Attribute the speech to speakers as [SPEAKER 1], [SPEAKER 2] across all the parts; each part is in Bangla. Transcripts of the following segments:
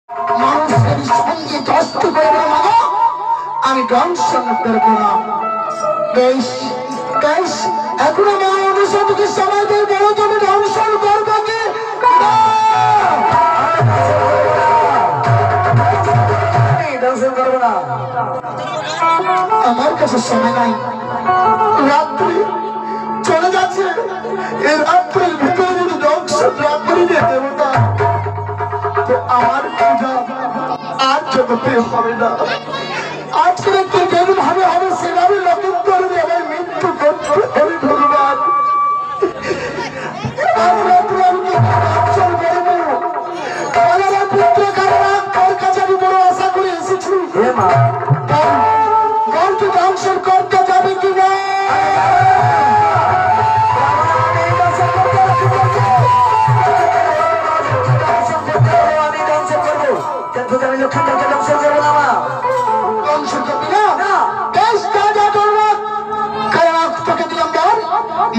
[SPEAKER 1] মানুষের সঙ্গে কষ্ট করবো না, আমি দংশন করবো না। বেশ বেশ, এখন আমার অনুষদকে সময় দিয়ে বলো তুমি দংশন করবো কি দংশন করবো না? আমার কাছে সময় নাই, রাত্রি চলে যাচ্ছে। এই রাত্রের ভিতরে যদি দংশন না করি দেবতা, তো আমার পূজা আর জগতে হবে না। আজকে একটু যেভাবে হবে সেভাবে লক্ষিন্দর দেবের মৃত্যু করতে হবে। ভগবান, আশা করে এসেছি, গল্প দংশন করতে যাবে কিনা?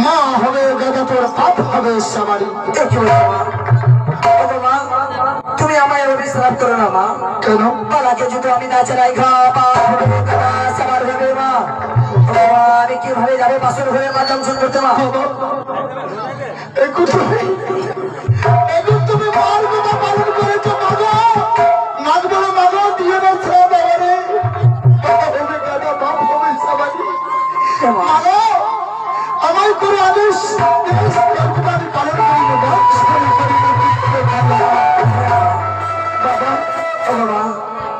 [SPEAKER 1] মা হবে গাদা, তোর পাপ হবে সামারি।
[SPEAKER 2] তুমি আমায় অভিশ্রাপ করো না মা।
[SPEAKER 1] কেন?
[SPEAKER 2] পালাকে যদি আমি না চালাই সামার হবে মা। আমি কিভাবে যাবো বাসর ঘরে মা দংশন করতে? মা
[SPEAKER 1] তুমি মার কথা পালন করেছো মাগো, নাচবো না মাগো, দিয়ে না ছেড়ে বাবারে, হবে গাদা, পাপ হবে সামারি। মাগো, আমার কোনো আদেশ আমি পালন করিব না।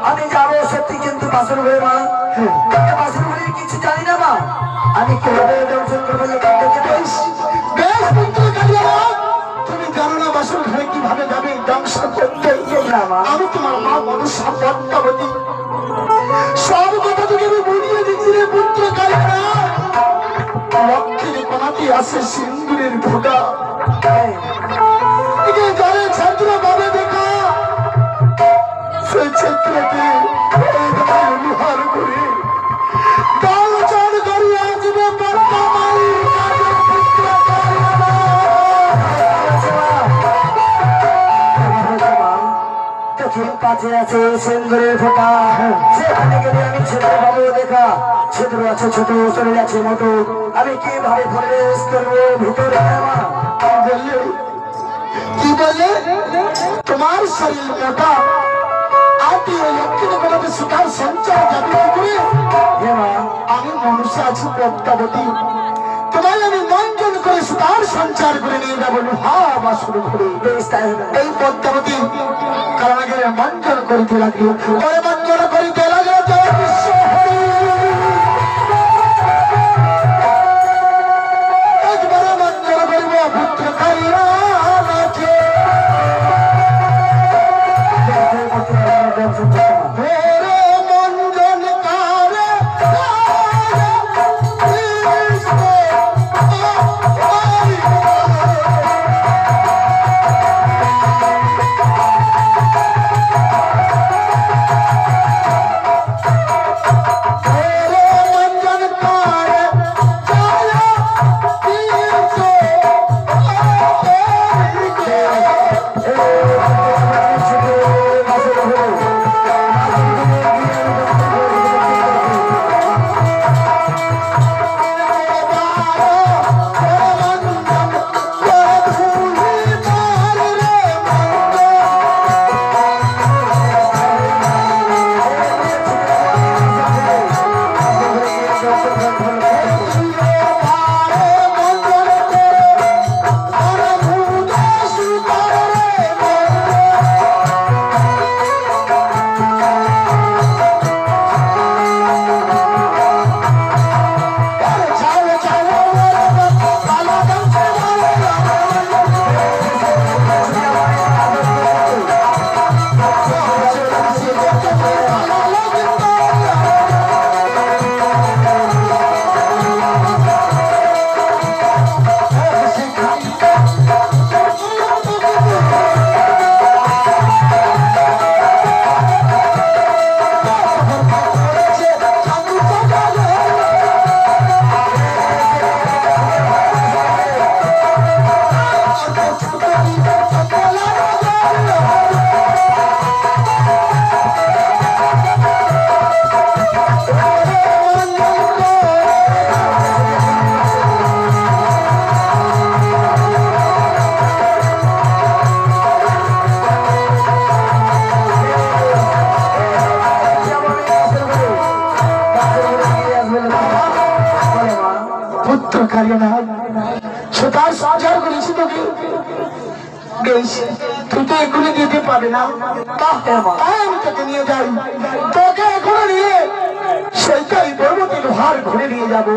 [SPEAKER 2] আমি যাবো সত্যি, কিন্তু বাসর ঘরে মা, বাসর ঘরে কিছু জানি না মা। আমি কিভাবে দংশন করবো?
[SPEAKER 1] তুমি জানো না বাসর ঘরে কিভাবে যাবে দংশন করতে? আমি তোমার মা মনসা পদ্মাবতী, সব কথা তোকে আমি বুঝিয়ে দিচ্ছি রে পুত্র। কালিকা লক্ষ্মীর কোনাতে আসে সিন্দুরের ফোঁটা, জলে ছাত্র পাবে দেখা, সেই ক্ষেত্রতে ব্যবহার করে দংশন করে আসবে পদ্মামালী।
[SPEAKER 2] কাছে আছে সিন্দুরের ফোঁটা, সেখানে গেলে আমি ছেলে পাবো দেখা। ছিদ্র আছে ছোট, চলে যাচ্ছে মোটো, আমি কিভাবে প্রবেশ করবো ভিতরে?
[SPEAKER 1] কি বললে? তোমার শরীর মোটা, আদি ওই লক্ষ্মীর বেলাতে সুখার সঞ্চার যাবে কি করে? আমি মনুষ্য আছি পদ্মাবতী, তোমায় আমি মঞ্জন করে সুতার সঞ্চার করে নিয়ে যাবো লোহা বাসুর ঘরে। এই পদ্মাবতী কারণ আগে মঞ্জন করিতে লাগলো, পরে মঞ্জন করিতে লাগলো জয় বিশ্ব হরি। একবারে মঞ্জন করিব পুত্র কাইরা কারিও না সুতার সঞ্চার করেছি তোকে বেশ তুই তো এগুলো দিতে পারবে না আমি তোকে নিয়ে যাই তোকে এখনো নিয়ে সেইটাই পর্বতের হার ঘুরে নিয়ে যাবো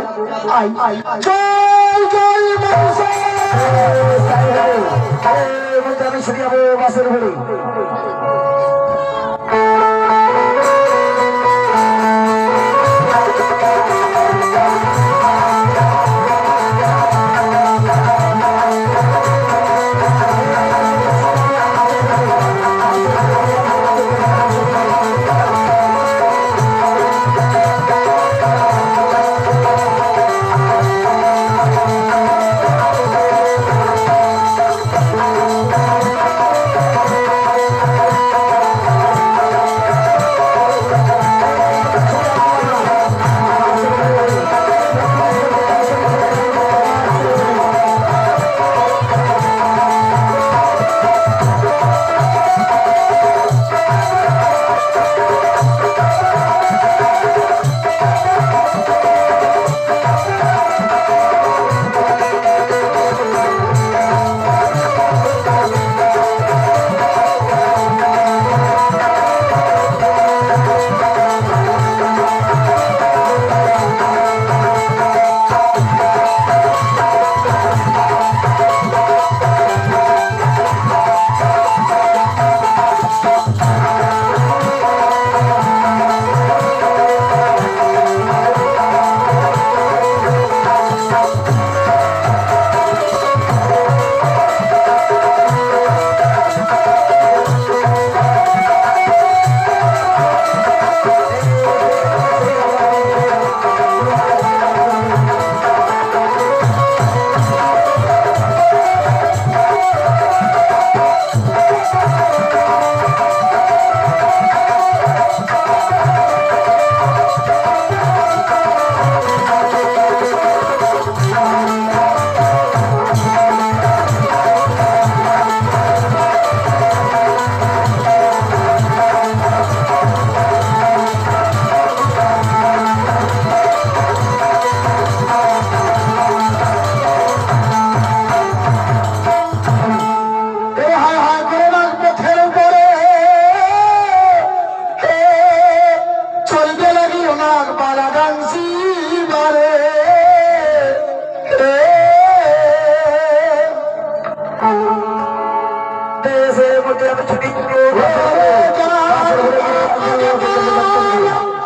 [SPEAKER 1] আই আই জয় জয় মনসা
[SPEAKER 2] আমি ছুটি যাবো বাসের উপরে দেশের মধ্যে আমি ছুটি